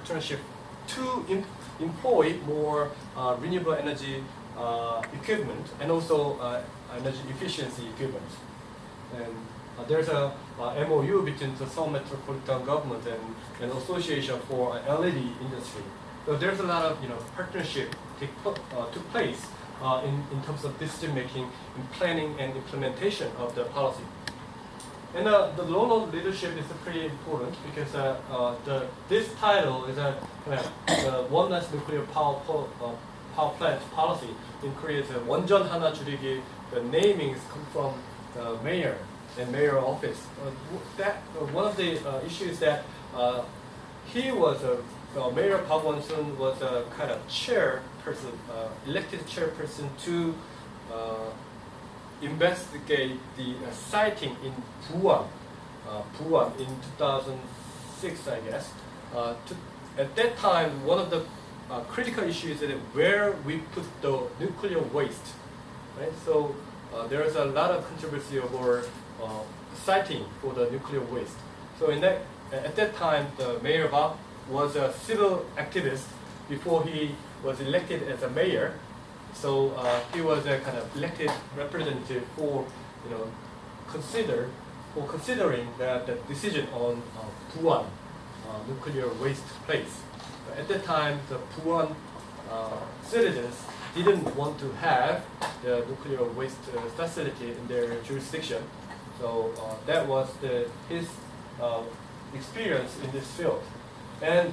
partnership to employ more renewable energy equipment and also energy efficiency equipment. And there's a MOU between the Seoul Metropolitan Government and Association for LED industry. So there's a lot of partnership took place in terms of decision making, in planning and implementation of the policy. And the role of leadership is pretty important because this title is the one less nuclear power plant policy in Korea. Is 원전 하나 줄이기. The namings come from the mayor and mayor office. One of the issues that he was Mayor Park Won-sun was a kind of chairperson, elected chairperson to investigate the sighting in Busan in 2006, I guess. At that time, one of the critical issues is where we put the nuclear waste. Right? So there is a lot of controversy over siting for the nuclear waste. So at that time, the Mayor Park was a civil activist before he was elected as a mayor. So he was a kind of elected representative for considering the decision on Busan nuclear waste place. At that time, the Busan citizens didn't want to have the nuclear waste facility in their jurisdiction. So that was his experience in this field. And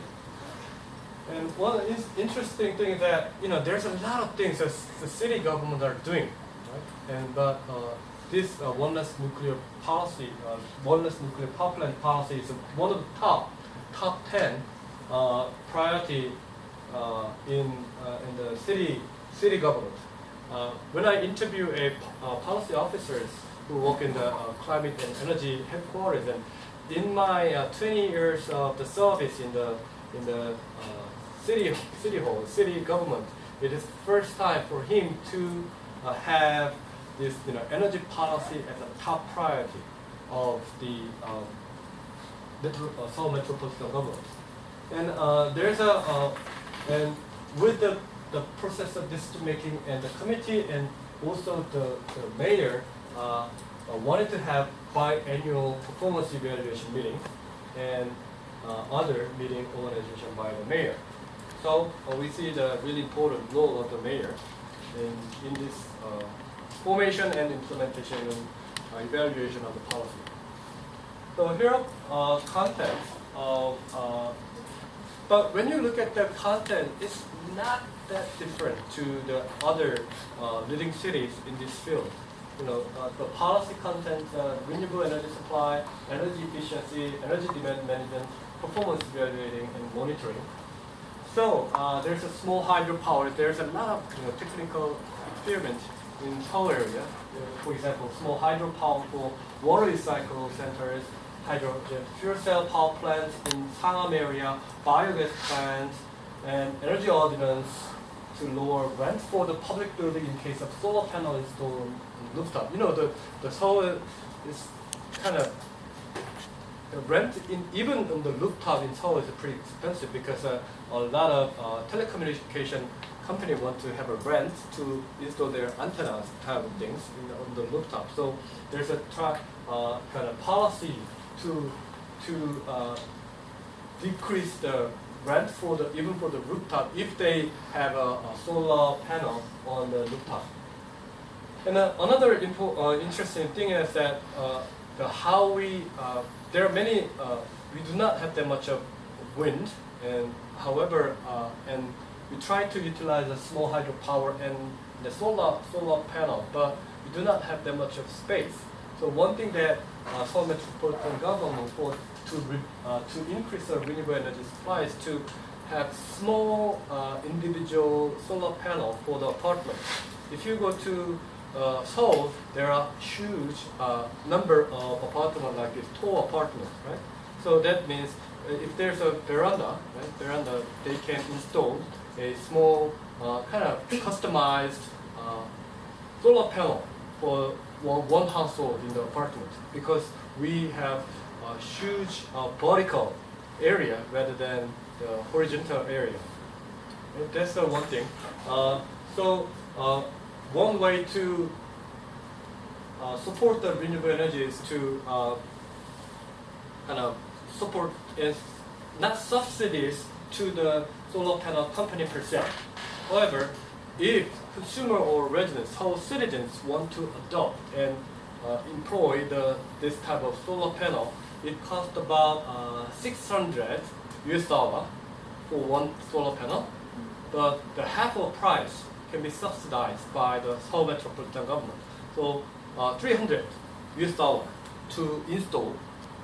one interesting thing is that there's a lot of things that the city government are doing, right? But this one less nuclear policy, one less nuclear power plant policy is one of the top 10 priority in the city government. When I interview policy officers who work in the climate and energy headquarters, and in my 20 years of the service in the city government, it is the first time for him to have this energy policy as a top priority of the Seoul Metropolitan Government. And there's and with the process of decision making and the committee and also the mayor wanted to have biannual performance evaluation meeting and other meeting organization by the mayor. So we see the really important role of the mayor in this formation and implementation and evaluation of the policy. So here are contents of, but when you look at the content, it's not that different to the other leading cities in this field. The policy content, renewable energy supply, energy efficiency, energy demand management, performance evaluating and monitoring. So there's a small hydropower. There's a lot of technical experiment in Seoul area. For example, small hydropower for water recycle centers, hydrogen fuel cell power plants in Sangam area, biogas plants, and energy ordinance to lower rent for the public building in case of solar panel installed on rooftop. The Seoul is kind of the rent even on the rooftop in Seoul is pretty expensive because a lot of telecommunication company want to have a rent to install their antennas type of things on the rooftop. So there's a kind of policy to decrease the rent even for the rooftop if they have a solar panel on the rooftop. And another interesting thing is that there are many, we do not have that much of wind, and however, and we try to utilize a small hydropower and the solar panel, but we do not have that much of space. So one thing that Seoul Metropolitan Government to increase the renewable energy supply is to have small individual solar panel for the apartment. If you go to Seoul, there are huge number of apartments like this, tall apartments, right? So that means if there's a veranda, they can install a small kind of customized solar panel for one household in the apartment, because we have a huge vertical area rather than the horizontal area. And that's one thing. One way to support the renewable energy is to kind of support is not subsidies to the solar panel company per se. However, if consumer or residents, whole citizens want to adopt and employ this type of solar panel, it costs about $600 for one solar panel, but the half of price can be subsidized by the Seoul metropolitan government. So $300 to install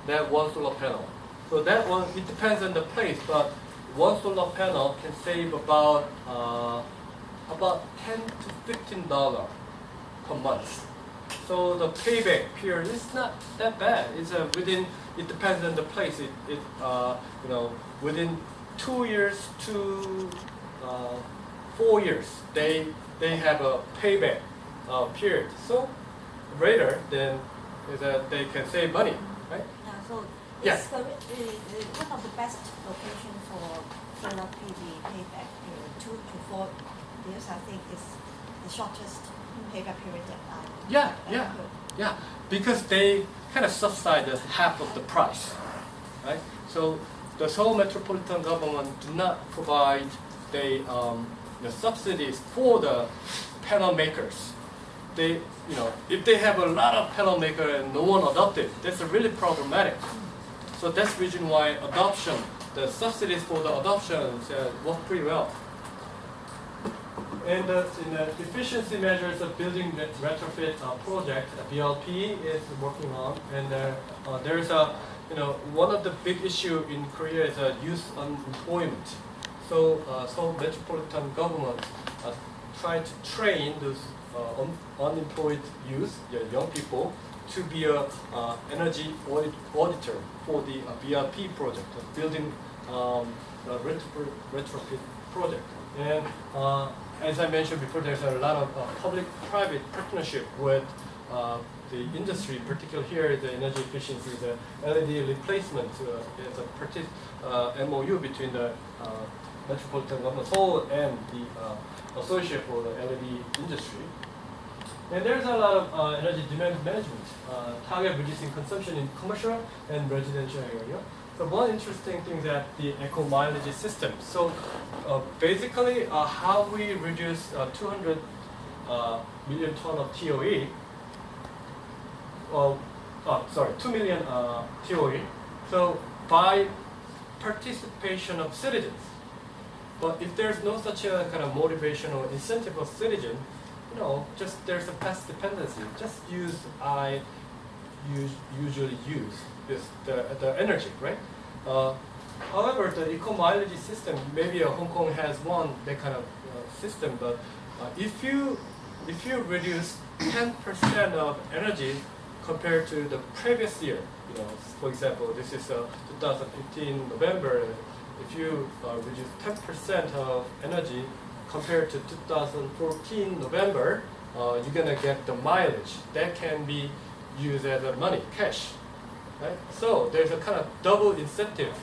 that one solar panel. So that one, it depends on the place, but one solar panel can save about $10 to $15 per month. So the payback period is not that bad. It's within. It depends on the place. Within 2 years to 4 years, they have a payback period. So greater than is that they can save money, right? So yes. One of the best location for solar PV payback period, 2 to 4 years, I think is the shortest payback period that I Yeah, because they kind of subsidize half of the price, right? So the Seoul metropolitan government do not provide the subsidies for the panel makers. They, if they have a lot of panel makers and no one adopted, that's really problematic. So that's the reason why adoption, the subsidies for the adoption work pretty well. And in the efficiency measures of building retrofit project, BLP is working on, and there's one of the big issue in Korea is youth unemployment. So Seoul metropolitan government try to train those unemployed youth, young people, to be a energy auditor for the BLP project, building retrofit project. And as I mentioned before, there's a lot of public-private partnership with the industry, particularly here, the energy efficiency, the LED replacement is a MOU between the Metropolitan Government Seoul and the Association for the LED industry. And there's a lot of energy demand management, target reducing consumption in commercial and residential area. So one interesting thing is that the eco mileage system. So basically, how we reduce 200 million ton of TOE. 2 million TOE. So by participation of citizens. But if there's no such a kind of motivation or incentive of citizen, just there's a past dependency. Just usually use the energy, right? However, the eco mileage system, maybe Hong Kong has one that kind of system, but if you reduce 10% of energy compared to the previous year, for example, this is 2015 November. If you reduce 10% of energy compared to 2014 November, you're gonna get the mileage that can be used as money, cash. Right? So there's a kind of double incentive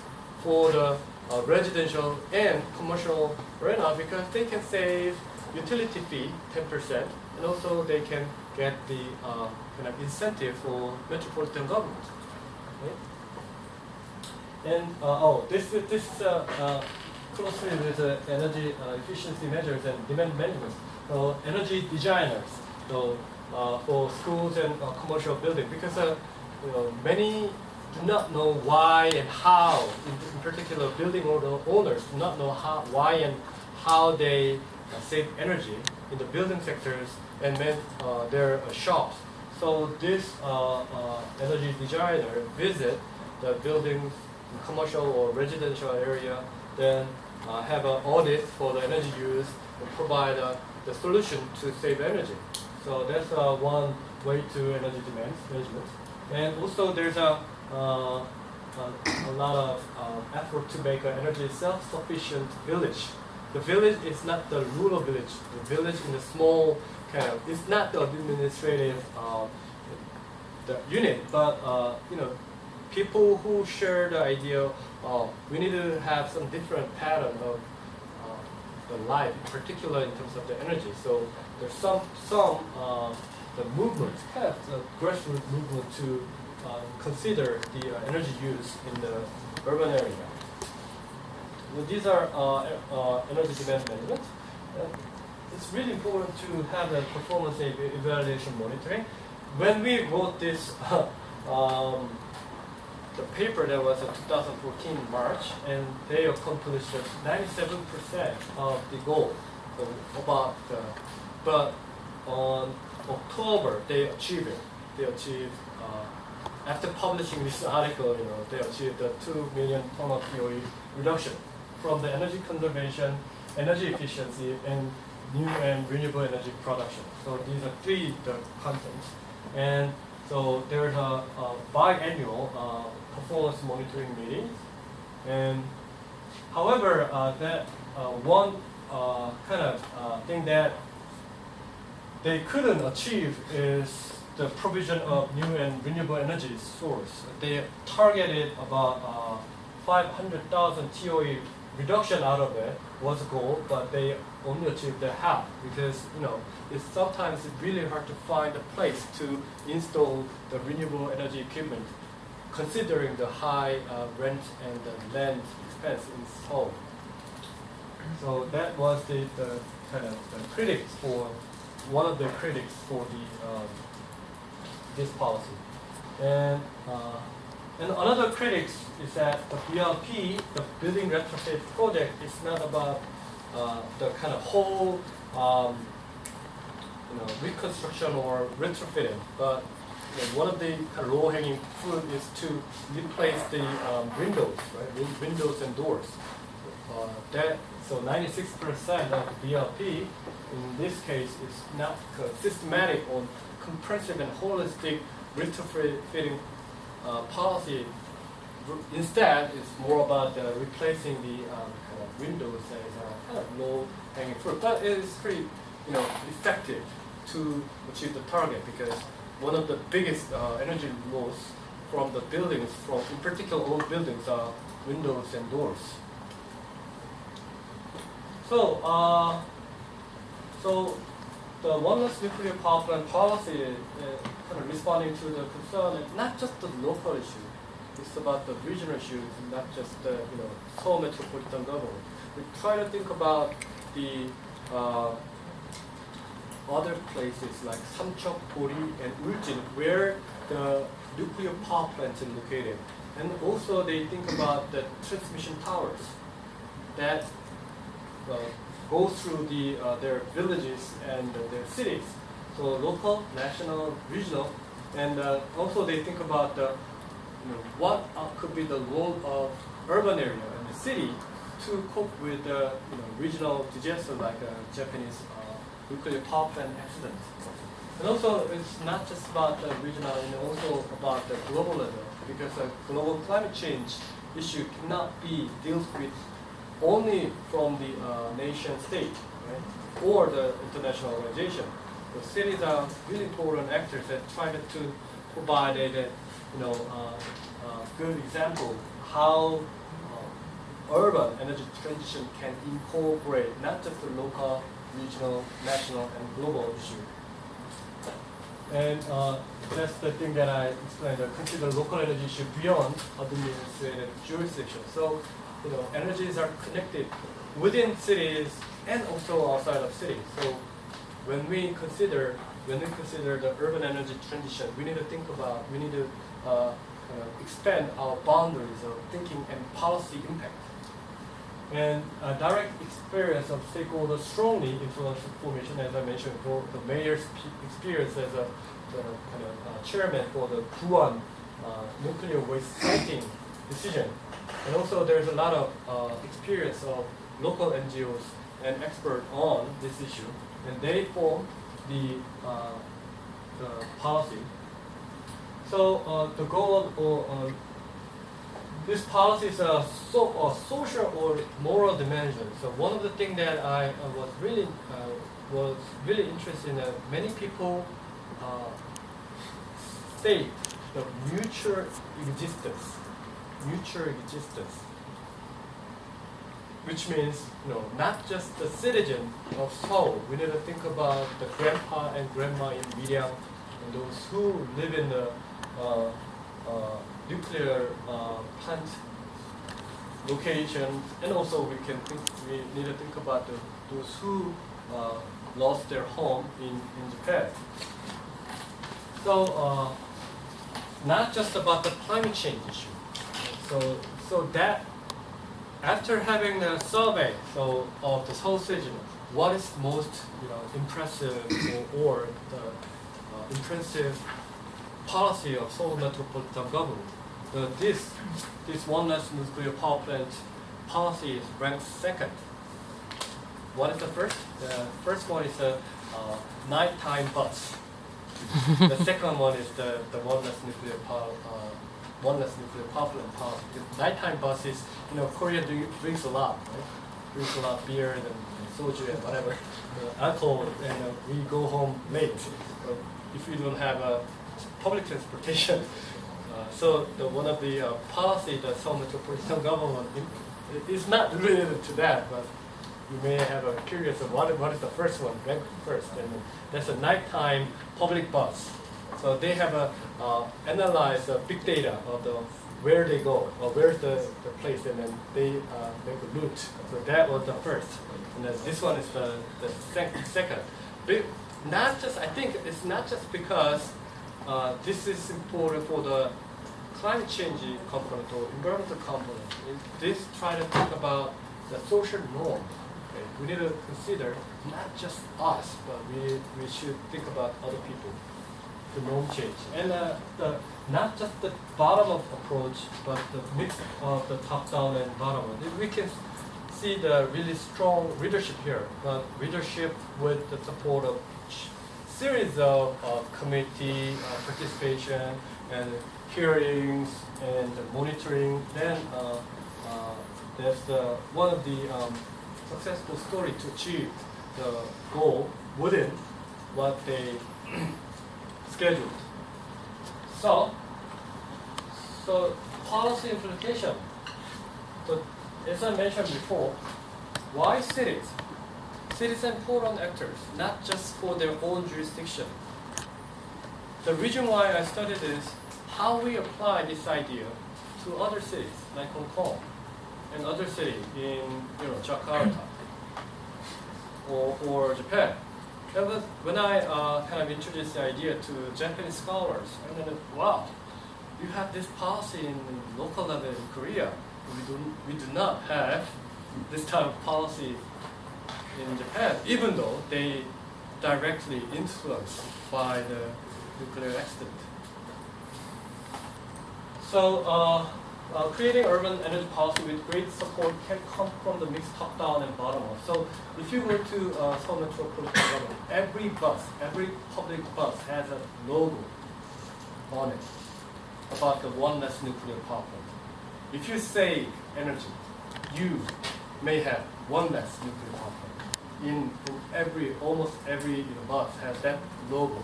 for the residential and commercial right now, because they can save utility fee 10%, and also they can get the kind of incentive for metropolitan government. Right? And this is closely with energy efficiency measures and demand management. So energy designers, for schools and commercial buildings, because many do not know why and how. In particular, building owners do not know why and how they save energy in the building sectors and their shops. So this energy designer visit the buildings, commercial or residential area, then have an audit for the energy use and provide the solution to save energy. So that's one way to energy demand management. And also there's a lot of effort to make an energy self-sufficient village. The village is not the rural village. The village in the small kind of, it's not the administrative the unit, but people who share the idea we need to have some different pattern of the life, in particular in terms of the energy. So there's some the movement, kind of the grassroots movement to consider the energy use in the urban area. Well, these are energy demand management. It's really important to have a performance evaluation monitoring. When we wrote this the paper that was 2014 March, and they accomplished 97% of the goal. So about, but on October they achieved it. They achieved after publishing this article, they achieved a 2 million ton of POE reduction from the energy conservation, energy efficiency, and new and renewable energy production. So these are three the contents, and so there's a biannual performance monitoring meeting, and however, that one kind of thing that they couldn't achieve is the provision of new and renewable energy source. They targeted about 500,000 TOE reduction out of it was a goal, but they only achieved the half because it's sometimes really hard to find a place to install the renewable energy equipment, considering the high rent and the land expense in Seoul. So that was the kind of the critics for one of the critics for the this policy, and another critics is that the BRP, the building retrofit project, is not about the kind of whole reconstruction or retrofitting, but one of the kind of low-hanging fruit is to replace the windows, right? Windows and doors. So 96% of BRP in this case is not systematic on comprehensive and holistic retrofitting policy. Instead, it's more about replacing the kind of windows as a kind of low-hanging fruit. But it is pretty, effective to achieve the target because one of the biggest energy loss from the buildings, in particular old buildings, are windows and doors. So, the one-less nuclear power plant policy is kind of responding to the concern, and not just the local issue. It's about the regional issues, and not just the Seoul metropolitan government. We try to think about the other places like Samcheok, Bori, and Uljin, where the nuclear power plants are located, and also they think about the transmission towers that go through their villages and their cities. So local, national, regional, and also they think about what could be the role of urban area and the city to cope with regional disaster like Japanese nuclear power plant accidents. And also it's not just about the regional and also about the global level, because global climate change issue cannot be dealt with only from the nation state, right? Or the international organization. The cities are really important actors that try to provide a good example how urban energy transition can incorporate not just the local, regional, national, and global issue. And that's the thing that I explained, consider local energy issue beyond administrative jurisdiction. So, energies are connected within cities and also outside of cities. So when we consider the urban energy transition, we need to expand our boundaries of thinking and policy impact. And direct experience of stakeholders strongly influence formation, as I mentioned, for the mayor's experience as a kind of chairman for the Buan nuclear waste siting decision. And also there's a lot of experience of local NGOs and experts on this issue, and they form the policy. So the goal of this policy is a social or moral dimension. So one of the things that I was really interested in, many people state the mutual existence, which means not just the citizen of Seoul. We need to think about the grandpa and grandma in Miryang and those who live in the nuclear plant location, and also we need to think about those who lost their home in Japan. So not just about the climate change issue. So that after having the survey of the Seoul citizen, what is most impressive or the impressive policy of Seoul metropolitan government? This one less nuclear power plant policy is ranked second. What is the first? The first one is a nighttime bus. The second one is the one less nuclear power plant policy. The nighttime bus is, Korea drinks a lot, right? Drinks a lot of beer and soju and whatever, alcohol, and we go home late. If we don't have public transportation. So one of the policy that Seoul metropolitan government is not related to that, but you may have a curious of what is the first one, ranked first, and that's a nighttime public bus. So they have analyzed big data of where they go, or where's the place, and then they make a route. So that was the first, and then this one is the second. But I think it's not just because this is important for the climate change component or environmental component. This try to think about the social norm. Okay? We need to consider not just us, but we should think about other people, the norm change. And not just the bottom-up approach, but the mix of the top-down and bottom-up. We can see the really strong leadership here, but leadership with the support of series of committee participation and hearings and monitoring. Then that's one of the successful story to achieve the goal within what they scheduled. So policy implementation. So as I mentioned before, why cities? Cities are important actors, not just for their own jurisdiction. The reason why I studied is how we apply this idea to other cities, like Hong Kong, and other cities in Jakarta or Japan. That was when I kind of introduced the idea to Japanese scholars, and then wow, you have this policy in local level in Korea. We do not have this type of policy in Japan, even though they directly influenced by the nuclear accident. So creating urban energy policy with great support can come from the mixed top-down and bottom-up. So if you go to Seoul metropolitan government, every public bus has a logo on it about the one less nuclear power plant. If you save energy, you may have one less nuclear power plant. In almost every bus has that logo.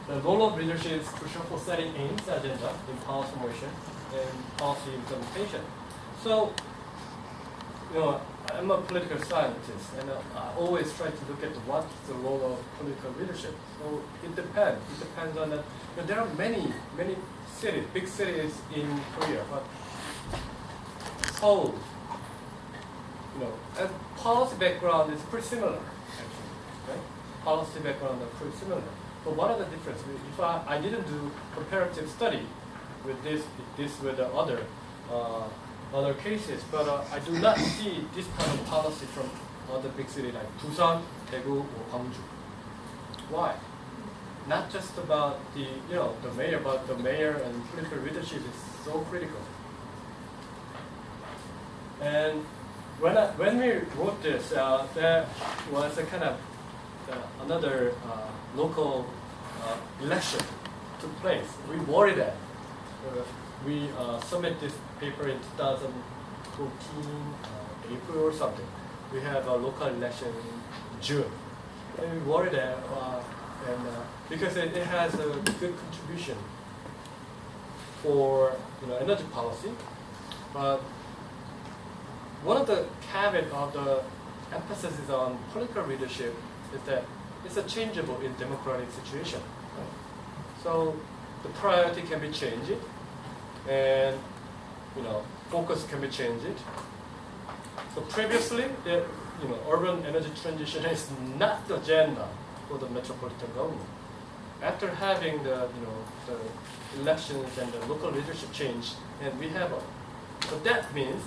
The role of leadership is crucial for setting aims, agenda in policy motion and policy implementation. So, I'm a political scientist, and I always try to look at what's the role of political leadership. So it depends. It depends on that. There are many cities, big cities in Korea, but Seoul, and policy background is pretty similar, actually. Right? Policy background are pretty similar. But what are the differences? If I didn't do comparative study with this with the other cases, but I do not see this kind of policy from other big cities like Busan, Daegu, or Gwangju. Why? Not just about the mayor, but the mayor and political leadership is so critical. And when we wrote this, there was a kind of another local election took place. We worried that we submit this paper in 2014 April or something. We have a local election in June, and we worried that and because it has a good contribution for energy policy, but one of the caveat of the emphasis is on political leadership is that it's a changeable in democratic situation. Right? So the priority can be changed, and focus can be changed. So previously, the urban energy transition is not the agenda for the metropolitan government. After having the elections and the local leadership change, and we have so that means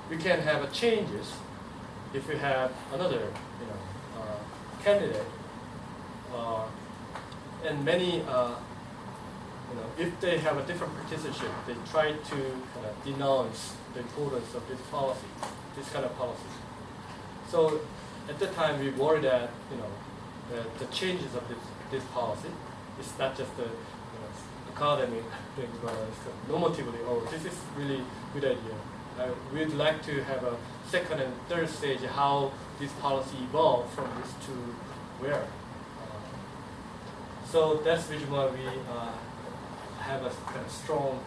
we can have a changes if we have another candidate, and many if they have a different partisanship, they try to denounce the importance of this policy, this kind of policy. So at the time we worry that the changes of this policy is not just the academic thing, but it's normatively, oh, this is really good idea. We'd like to have a second and third stage how this policy evolved from this to where. So that's the reason why we have a kind of strong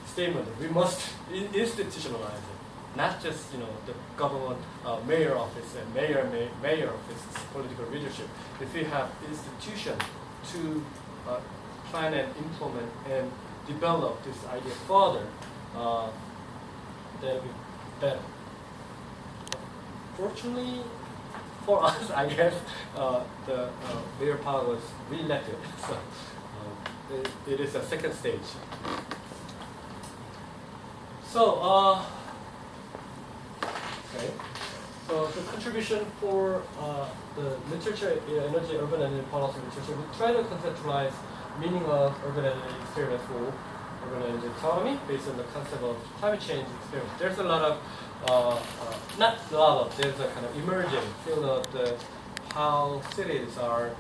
statement. We must institutionalize it, not just the government mayor office and mayor office political leadership. If we have institution to plan and implement and develop this idea further, that would be better. Fortunately for us, I guess the mayor power was re-elected, so it is a second stage. So, okay. So the contribution for the literature, energy, urban energy policy literature, we try to conceptualize meaning of urban energy experiment for urban energy autonomy based on the concept of climate change experiment. There's a lot of, not a lot of, there's a kind of emerging field of how cities are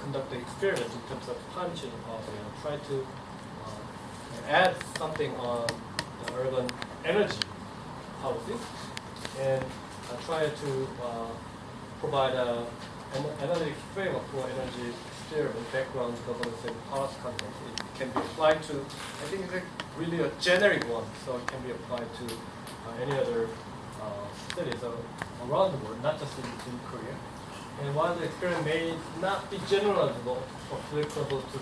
conducting experiments in terms of climate change policy, and try to add something on the urban energy policies, and try to provide an analytic framework for energy experiment, background, governance, and policy context. It can be applied to, I think it's really a generic one, so it can be applied to any other cities around the world, not just in Korea. And while the experiment may not be generalizable or applicable to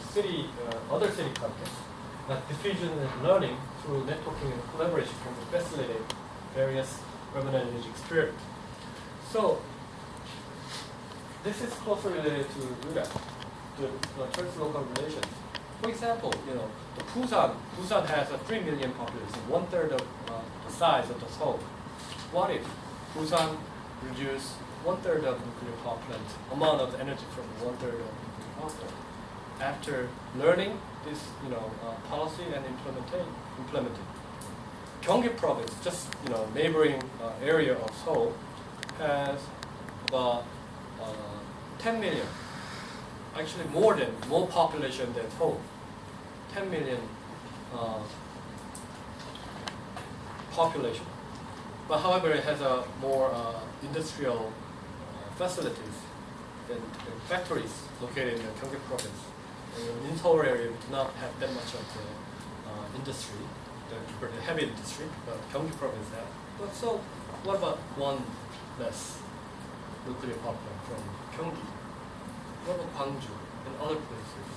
other city contexts, but diffusion and learning through networking and collaboration can facilitate various urban energy experiments. So this is closely related to URA, the trans-local relations. For example, the Busan has a 3 million population, 1/3 of the size of the Seoul. What if Busan reduce 1/3 of nuclear power plant amount of energy from 1/3 of nuclear power plant? After learning this, policy and implementing. Gyeonggi province, just neighboring area of Seoul, has about 10 million. Actually, more population than Seoul. 10 million population. But however, it has a more industrial facilities than factories located in the Gyeonggi province. In Seoul area, we do not have that much of the industry, the heavy industry, but Gyeonggi province have. But so, what about one less nuclear power plant from Gyeonggi? What about Gwangju and other places?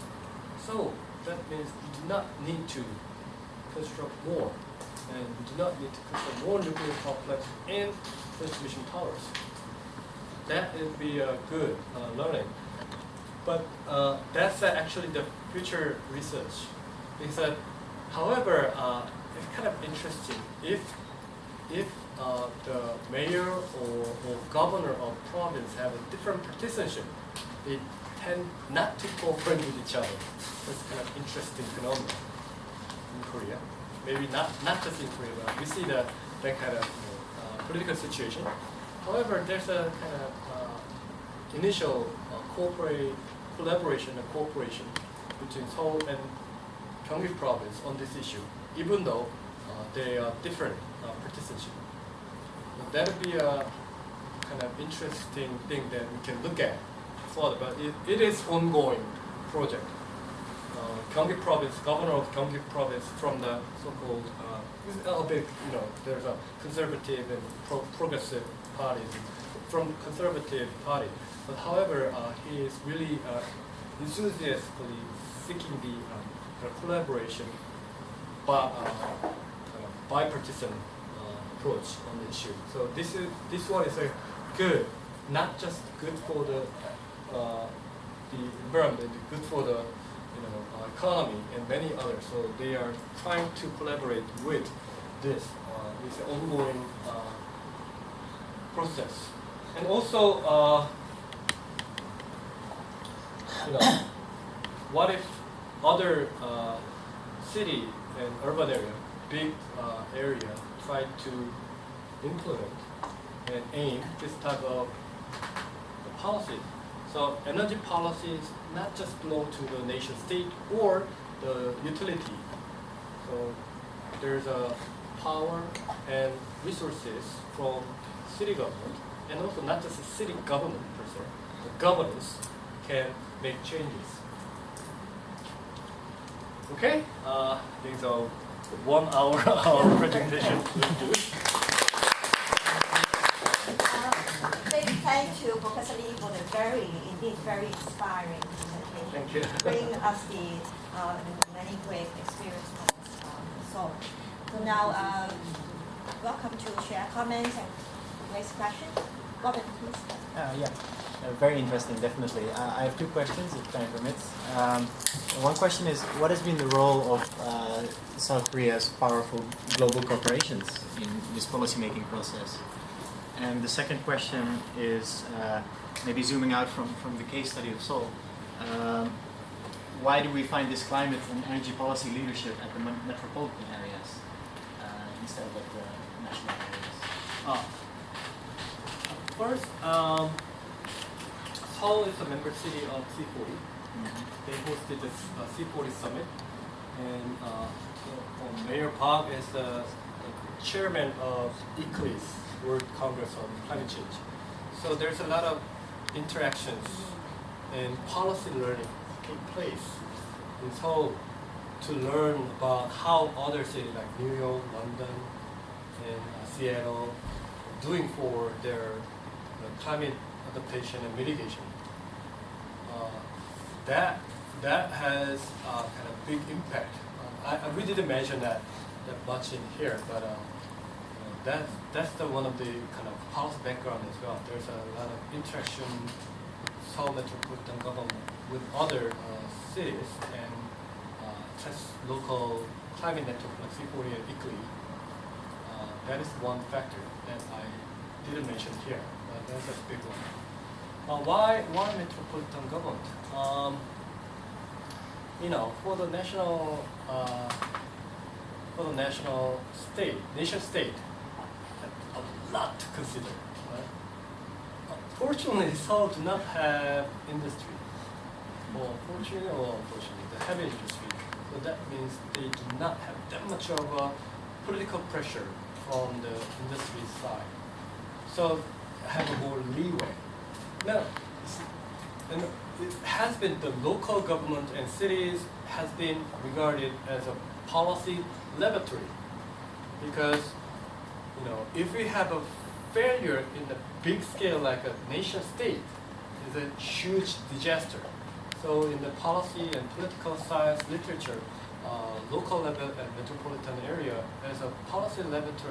So that means we do not need to construct more, and we do not need to construct more nuclear power plants and transmission towers. That would be a good learning. But that's actually the future research. Because however, it's kind of interesting if the mayor or governor of province have a different partisanship, they tend not to cooperate with each other. That's kind of interesting phenomenon in Korea. Maybe not just in Korea, but we see that kind of political situation. However, there's a kind of initial collaboration and cooperation between Seoul and Gyeonggi province on this issue, even though they are different partisanship. That would be a kind of interesting thing that we can look at further, but it is ongoing project. Gyeonggi Province, governor of Gyeonggi Province from the so-called, it's a bit, there's a conservative and progressive parties from conservative party. But however, he is really enthusiastically seeking the collaboration by bipartisan approach on the issue. So this one is a good, not just good for the environment, good for the economy and many others. So they are trying to collaborate with this ongoing process. And also, what if other city and urban area, big area, try to implement and aim this type of policy? So energy policies not just belong to the nation state or the utility. So there's a power and resources from city government, and also not just the city government per se. The governance can make changes. Okay, these are 1 hour our presentation will do. Thank you, Professor Lee, for the indeed very inspiring presentation. Thank you. Bring us the many great experience from Seoul. So now, welcome to share comments and raise questions. Robin, please. Very interesting, definitely. I have 2 questions, if time permits. One question is, what has been the role of South Korea's powerful global corporations in this policy-making process? And the second question is, maybe zooming out from the case study of Seoul, why do we find this climate and energy policy leadership at the metropolitan areas instead of at the national areas? First, Seoul is a member city of C40. They hosted this C40 summit, and Mayor Park is the chairman of ICLEIS, World Congress on Climate Change. So there's a lot of interactions and policy learning take place in Seoul to learn about how other cities like New York, London, and Seattle doing for their climate adaptation and mitigation. That has kind of big impact. We didn't mention that much in here, but that's one of the kind of policy background as well. There's a lot of interaction with Seoul metropolitan government with other cities and local climate network like C40 and ICLEI. That is one factor that I didn't mention here. That's a big one. Why metropolitan government? For the nation state, a lot to consider. Right? Fortunately, Seoul do not have industry. Well, fortunately or unfortunately, the heavy industry. So that means they do not have that much of a political pressure from the industry side. So have a more leeway. Now, and it has been the local government and cities has been regarded as a policy laboratory, because if we have a failure in the big scale like a nation state, is a huge disaster. So in the policy and political science literature, local level and metropolitan area as a policy laboratory